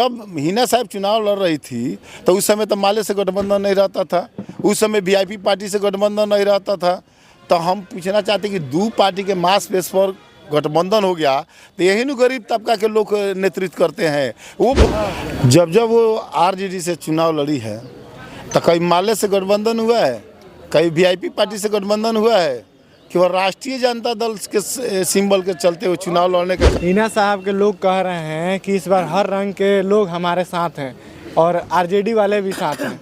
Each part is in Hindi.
जब हिना साहब चुनाव लड़ रही थी तो उस समय तो माले से गठबंधन नहीं रहता था, उस समय वीआईपी पार्टी से गठबंधन नहीं रहता था। तो हम पूछना चाहते कि दो पार्टी के मास बेस पर गठबंधन हो गया तो यही न गरीब तबका के लोग नेतृत्व करते हैं। वो जब वो आरजेडी से चुनाव लड़ी है तो कहीं माले से गठबंधन हुआ है, कहीं वीआईपी पार्टी से गठबंधन हुआ है, केवल राष्ट्रीय जनता दल के सिंबल के चलते हुए चुनाव लड़ने का। हिना साहब के लोग कह रहे हैं कि इस बार हर रंग के लोग हमारे साथ हैं और आरजेडी वाले भी साथ हैं,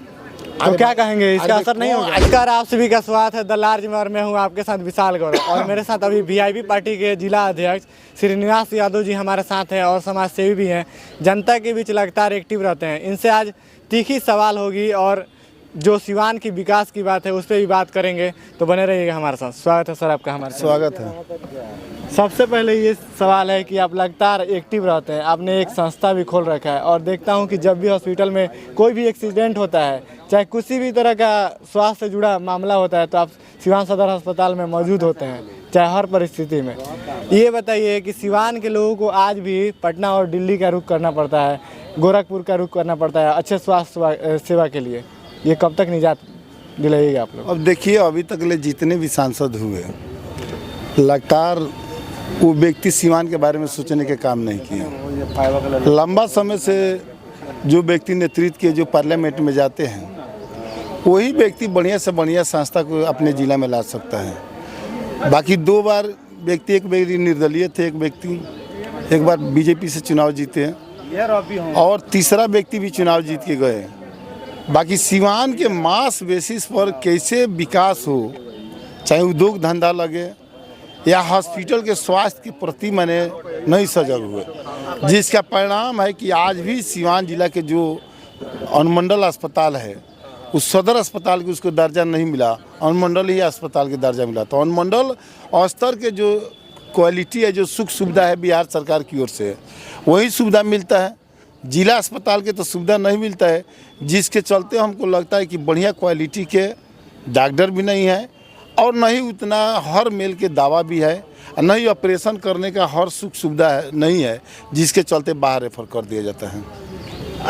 तो क्या कहेंगे, इसका असर नहीं होगा? नमस्कार, आप सभी का स्वागत है द लार्ज में और मैं हूं आपके साथ विशाल गौरव और मेरे साथ अभी वीआईपी पार्टी के जिला अध्यक्ष श्रीनिवास यादव जी हमारे साथ हैं और समाज सेवी भी हैं, जनता के बीच लगातार एक्टिव रहते हैं। इनसे आज तीखी सवाल होगी और जो सिवान की विकास की बात है उस पर भी बात करेंगे, तो बने रहिएगा हमारे साथ। स्वागत है सर आपका हमारे साथ। स्वागत है। सबसे पहले ये सवाल है कि आप लगातार एक्टिव रहते हैं, आपने एक संस्था भी खोल रखा है और देखता हूं कि जब भी हॉस्पिटल में कोई भी एक्सीडेंट होता है, चाहे किसी भी तरह का स्वास्थ्य से जुड़ा मामला होता है, तो आप सिवान सदर अस्पताल में मौजूद होते हैं, चाहे हर परिस्थिति में। ये बताइए कि सिवान के लोगों को आज भी पटना और दिल्ली का रुख करना पड़ता है, गोरखपुर का रुख करना पड़ता है अच्छे स्वास्थ्य सेवा के लिए, ये कब तक निजात दिलाइएगा आप लोग? अब देखिए, अभी तक ले जितने भी सांसद हुए लगातार वो व्यक्ति सिवान के बारे में सोचने के काम नहीं किए। लंबा समय से जो व्यक्ति नेतृत्व के जो पार्लियामेंट में जाते हैं वही व्यक्ति बढ़िया से बढ़िया संस्था को अपने जिला में ला सकता है। बाकी दो बार व्यक्ति, एक व्यक्ति निर्दलीय थे, एक व्यक्ति एक बार बीजेपी से चुनाव जीते हैं और तीसरा व्यक्ति भी चुनाव जीत के गए। बाकी सिवान के मास बेसिस पर कैसे विकास हो, चाहे उद्योग धंधा लगे या हॉस्पिटल के स्वास्थ्य के प्रति मैंने नहीं सजग हुए, जिसका परिणाम है कि आज भी सिवान जिला के जो अनुमंडल अस्पताल है उस सदर अस्पताल को उसको दर्जा नहीं मिला, अनुमंडल ही अस्पताल के दर्जा मिला। तो अनुमंडल स्तर के जो क्वालिटी है, जो सुख सुविधा है बिहार सरकार की ओर से वही सुविधा मिलता है, जिला अस्पताल के तो सुविधा नहीं मिलता है, जिसके चलते हमको लगता है कि बढ़िया क्वालिटी के डॉक्टर भी नहीं है और नहीं उतना हर मेल के दावा भी है, नहीं ऑपरेशन करने का हर सुख सुविधा नहीं है, जिसके चलते बाहर रेफर कर दिया जाता है।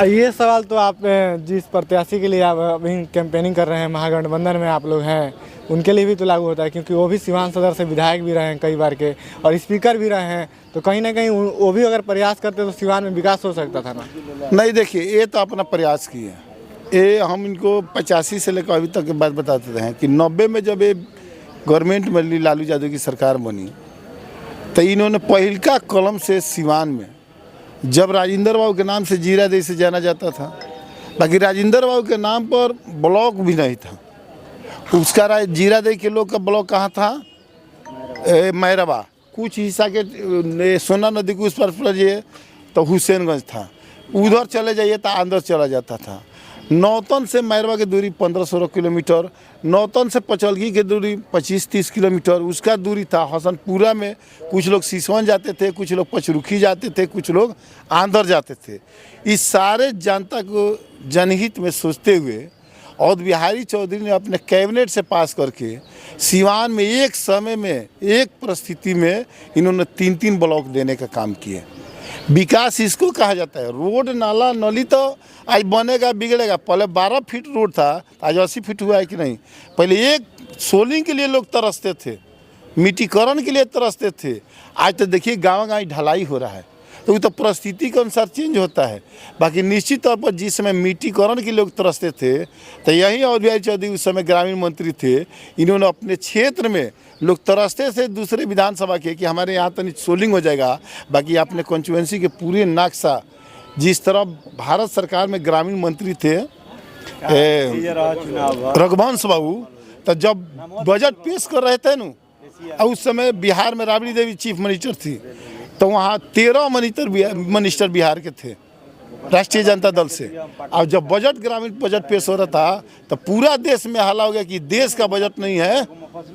ये सवाल तो आप जिस प्रत्याशी के लिए आप अभी कैंपेनिंग कर रहे हैं, महागठबंधन में आप लोग हैं, उनके लिए भी तो लागू होता है, क्योंकि वो भी सिवान सदर से विधायक भी रहे हैं कई बार के और स्पीकर भी रहे हैं, तो कहीं ना कहीं वो भी अगर प्रयास करते तो सिवान में विकास हो सकता था ना? नहीं, देखिए, ये तो अपना प्रयास किए, ये हम इनको 85 से लेकर अभी तक की बात बताते हैं कि 90 में जब ये गवर्नमेंट में लालू यादव की सरकार बनी तो इन्होंने पहिलका कलम से सिवान में, जब राजेंद्र बाबू के नाम से जीरादेई से जाना जाता था, बाकी राजेंद्र बाबू के नाम पर ब्लॉक भी नहीं था, उसका जीरादेई के लोग का ब्लॉक कहाँ था? मैरवा, कुछ हिस्सा के सोना नदी के उस पर जाइए तो हुसैनगंज था, उधर चले जाइए तो अंदर चला जाता था। नौतन से मैरवा की दूरी 15-16 किलोमीटर, नौतन से पचलगी की दूरी 25-30 किलोमीटर, उसका दूरी था हसनपुरा में। कुछ लोग सिसवन जाते थे, कुछ लोग पचरुखी जाते थे, कुछ लोग आंध्र जाते थे। इस सारे जनता को जनहित में सोचते हुए और बिहारी चौधरी ने अपने कैबिनेट से पास करके सिवान में एक समय में, एक परिस्थिति में इन्होंने 3-3 ब्लॉक देने का काम किए। विकास इसको कहा जाता है। रोड नाला नली तो आज बनेगा बिगड़ेगा, पहले 12 फीट रोड था, आज 80 फीट हुआ है कि नहीं। पहले एक सोलिंग के लिए लोग तरसते थे, मिट्टीकरण के लिए तरसते थे, आज तो देखिए गाँव ढलाई हो रहा है। तो वो तो परिस्थिति के अनुसार चेंज होता है। बाकी निश्चित तौर पर जिस समय मिट्टीकरण के लोग तरसते थे तो यही और बिहारी चौधरी उस समय ग्रामीण मंत्री थे, इन्होंने अपने क्षेत्र में लोग तरसते थे दूसरे विधानसभा के कि हमारे यहाँ तो सोलिंग हो जाएगा। बाकी अपने कॉन्स्टिट्यूएंसी के पूरे नक्शा, जिस तरह भारत सरकार में ग्रामीण मंत्री थे रघुवंश बाबू, तो जब बजट पेश कर रहे थे न, उस समय बिहार में राबड़ी देवी चीफ मिनिस्टर थी, तो वहाँ 13 मिनिस्टर बिहार के थे राष्ट्रीय जनता दल से। और जब बजट ग्रामीण बजट पेश हो रहा था तो पूरा देश में हल्ला हो गया कि देश का बजट नहीं है,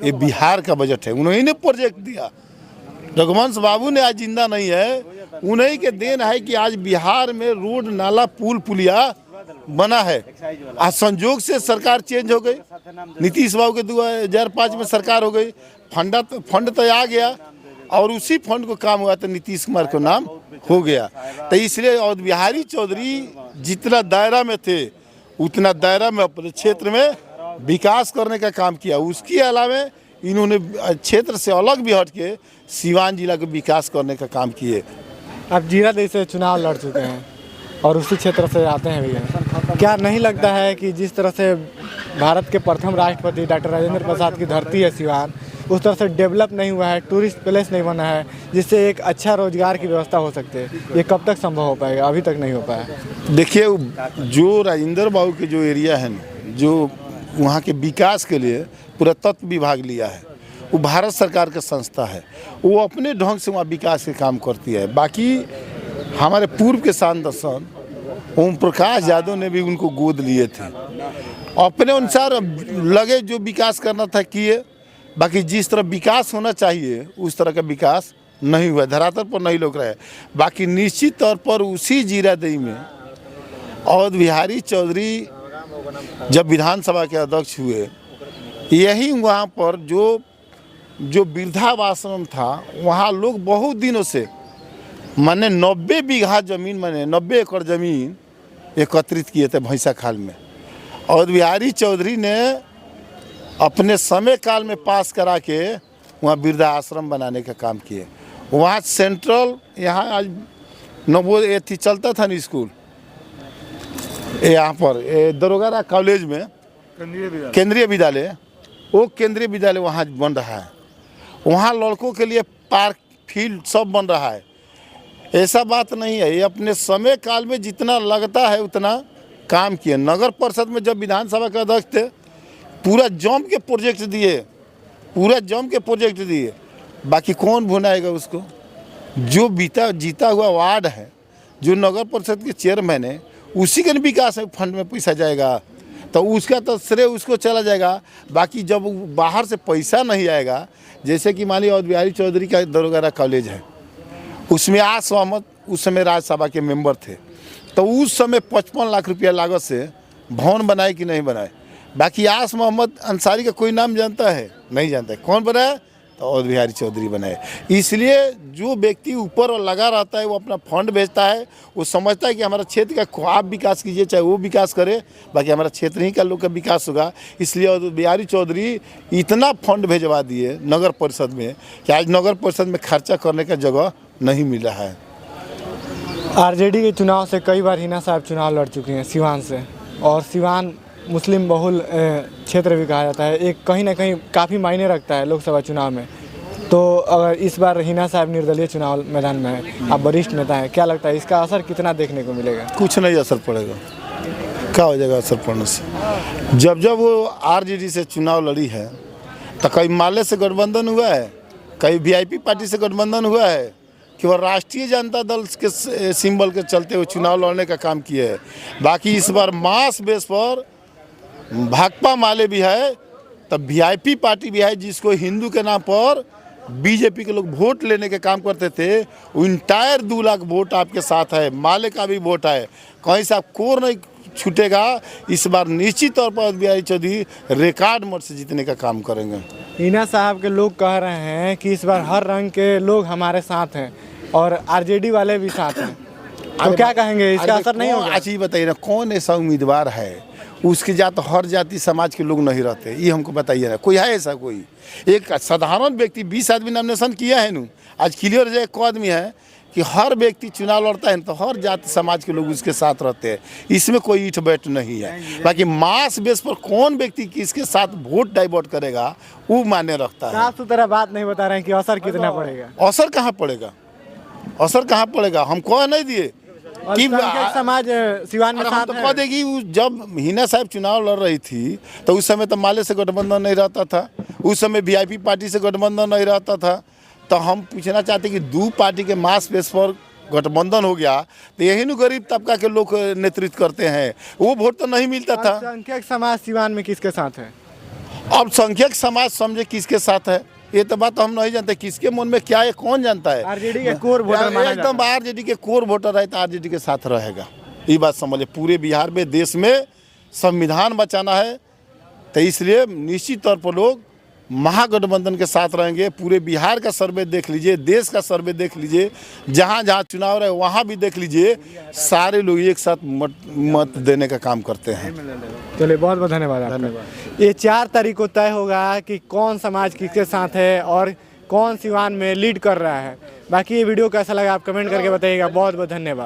ये बिहार का बजट है। उन्होंने ने प्रोजेक्ट दिया, रघुवंश बाबू ने आज जिंदा नहीं है, उन्हीं के देन है कि आज बिहार में रोड नाला पुल पुलिया बना है। आज संजोग से सरकार चेंज हो गई, नीतीश बाबू के 2005 में सरकार हो गई, फंड तो आ गया और उसी फंड को काम हुआ तो नीतीश कुमार का नाम हो गया। तो इसलिए और बिहारी चौधरी जितना दायरा में थे उतना दायरा में अपने क्षेत्र में विकास करने का काम किया। उसके अलावा इन्होंने क्षेत्र से अलग भी हट के सिवान जिला का विकास करने का काम किए। आप जीरादेई से चुनाव लड़ चुके हैं और उसी क्षेत्र से आते हैं भी। क्या नहीं लगता है कि जिस तरह से भारत के प्रथम राष्ट्रपति डॉक्टर राजेंद्र प्रसाद की धरती है सिवान, उस तरह से डेवलप नहीं हुआ है, टूरिस्ट प्लेस नहीं बना है जिससे एक अच्छा रोजगार की व्यवस्था हो सकती है? ये कब तक संभव हो पाएगा? अभी तक नहीं हो पाया। देखिए, जो राजेंद्र बाबू के जो एरिया है, जो वहाँ के विकास के लिए पुरातत्व विभाग लिया है, वो भारत सरकार का संस्था है, वो अपने ढंग से वहाँ विकास के काम करती है। बाकी हमारे पूर्व के सांसद ओम प्रकाश यादव ने भी उनको गोद लिए थे, अपने अनुसार लगे जो विकास करना था किए। बाकी जिस तरह विकास होना चाहिए उस तरह का विकास नहीं हुआ, धरातल पर नहीं लोग रहे। बाकी निश्चित तौर पर उसी जीरादेई में अवध बिहारी चौधरी जब विधानसभा के अध्यक्ष हुए, यही वहाँ पर जो वृद्धाश्रम था, वहाँ लोग बहुत दिनों से माने 90 बीघा जमीन, माने 90 एकड़ जमीन एकत्रित किए थे भैंसा खाल में। और बिहारी चौधरी ने अपने समय काल में पास करा के वहाँ वृद्धाश्रम बनाने का काम किए। वहाँ सेंट्रल, यहाँ आज नवोदय थी चलता था ना स्कूल, यहाँ पर दरोगारा कॉलेज में केंद्रीय विद्यालय, वो केंद्रीय विद्यालय वहाँ बन रहा है। वहाँ लड़कों के लिए पार्क, फील्ड सब बन रहा है। ऐसा बात नहीं है, ये अपने समय काल में जितना लगता है उतना काम किए। नगर परिषद में जब विधानसभा के अध्यक्ष थे, पूरा जम के प्रोजेक्ट दिए, पूरा जम के प्रोजेक्ट दिए। बाकी कौन भुनाएगा उसको? जो जीता हुआ वार्ड है, जो नगर परिषद के चेयरमैन है, उसी के विकास फंड में पैसा जाएगा, तो उसका तो श्रेय उसको चला जाएगा। बाकी जब बाहर से पैसा नहीं आएगा, जैसे कि मानिए अवध बिहारी चौधरी का दरोगारा कॉलेज है, उसमें आस अहमद उस समय राज्यसभा के मेंबर थे, तो उस समय 55 लाख रुपया लागत से भवन बनाए कि नहीं बनाए। बाकी आस मोहम्मद अंसारी का कोई नाम जानता है? नहीं जानता है। कौन बनाया? तो अवध बिहारी चौधरी बनाए। इसलिए जो व्यक्ति ऊपर लगा रहता है वो अपना फंड भेजता है, वो समझता है कि हमारा क्षेत्र का आप विकास कीजिए, चाहे वो विकास करे, बाकी हमारा क्षेत्र ही का लोग का विकास होगा। इसलिए अवध बिहारी चौधरी इतना फंड भेजवा दिए नगर परिषद में कि आज नगर परिषद में खर्चा करने का जगह नहीं मिल रहा है। आरजेडी के चुनाव से कई बार हिना साहब चुनाव लड़ चुके हैं सिवान से, और सिवान मुस्लिम बहुल क्षेत्र भी कहा जाता है, एक कहीं ना कहीं काफ़ी मायने रखता है लोकसभा चुनाव में। तो अगर इस बार हिना साहब निर्दलीय चुनाव मैदान में है, आप वरिष्ठ नेता हैं, क्या लगता है इसका असर कितना देखने को मिलेगा? कुछ नहीं असर पड़ेगा। क्या हो जाएगा असर पड़ने से? जब वो आरजेडी से चुनाव लड़ी है तो कहीं माले से गठबंधन हुआ है, कहीं वीआईपी पार्टी से गठबंधन हुआ है, कि वह राष्ट्रीय जनता दल के सिंबल के चलते हुए चुनाव लड़ने का काम किए है। बाकी इस बार मास बेस पर भाकपा माले भी है, तब वीआईपी पार्टी भी है, जिसको हिंदू के नाम पर बीजेपी के लोग वोट लेने के काम करते थे। वो इंटायर 2 लाख वोट आपके साथ है, माले का भी वोट है, कहीं से आप कोर नहीं छूटेगा। इस बार निश्चित तौर पर बिहारी चौधरी रिकॉर्ड मत से जीतने का काम करेंगे। हिना साहब के लोग कह रहे हैं कि इस बार हर रंग के लोग हमारे साथ हैं और आरजेडी वाले भी साथ हैं, तो क्या कहेंगे, इसका असर नहीं होगा? अच्छा ये बताइए ना, कौन ऐसा उम्मीदवार है उसके जात हर जाति समाज के लोग नहीं रहते? ये हमको बताइए ना, कोई है ऐसा? कोई एक साधारण व्यक्ति 20 आदमी नॉमिनेशन किया है नू, आज क्लियर है एक आदमी है कि हर व्यक्ति चुनाव लड़ता है तो हर जाति समाज के लोग उसके साथ रहते हैं। इसमें कोई ईट बैठ नहीं है। बाकी मास बेस पर कौन व्यक्ति किसके साथ वोट डाइवर्ट करेगा वो मान्य रखता है। साफ सुथरा बात नहीं बता रहे हैं कि असर कितना पड़ेगा। असर कहाँ पड़ेगा? असर कहाँ पड़ेगा? हम कह नहीं दिए कि समाज सिवान में साथ तो कह देगी। जब हिना साहब चुनाव लड़ रही थी तो उस समय तो माले से गठबंधन नहीं रहता था, उस समय वीआईपी पार्टी से गठबंधन नहीं रहता था। तो हम पूछना चाहते कि 2 पार्टी के मास बेस पर गठबंधन हो गया तो यही न गरीब तबका के लोग नेतृत्व करते हैं, वो वोट तो नहीं मिलता था। संख्यक समाज सिवान में किसके साथ है? अब संख्यक समाज समझे किसके साथ है, ये तो बात हम नहीं जानते। किसके मन में क्या है कौन जानता है? आरजेडी के कोर वोटर एकदम आरजेडी के कोर वोटर है तो आरजेडी के साथ रहेगा। ये बात समझिए, पूरे बिहार में देश में संविधान बचाना है, तो इसलिए निश्चित तौर पर लोग महागठबंधन के साथ रहेंगे। पूरे बिहार का सर्वे देख लीजिए, देश का सर्वे देख लीजिए, जहाँ जहाँ चुनाव रहे वहाँ भी देख लीजिए, सारे लोग एक साथ मत देने का काम करते हैं। चलिए, बहुत बहुत धन्यवाद आपका। ये 4 तारीख को तय होगा कि कौन समाज किसके साथ है और कौन सिवान में लीड कर रहा है। बाकी ये वीडियो कैसा लगा आप कमेंट करके बताइएगा। बहुत बहुत धन्यवाद।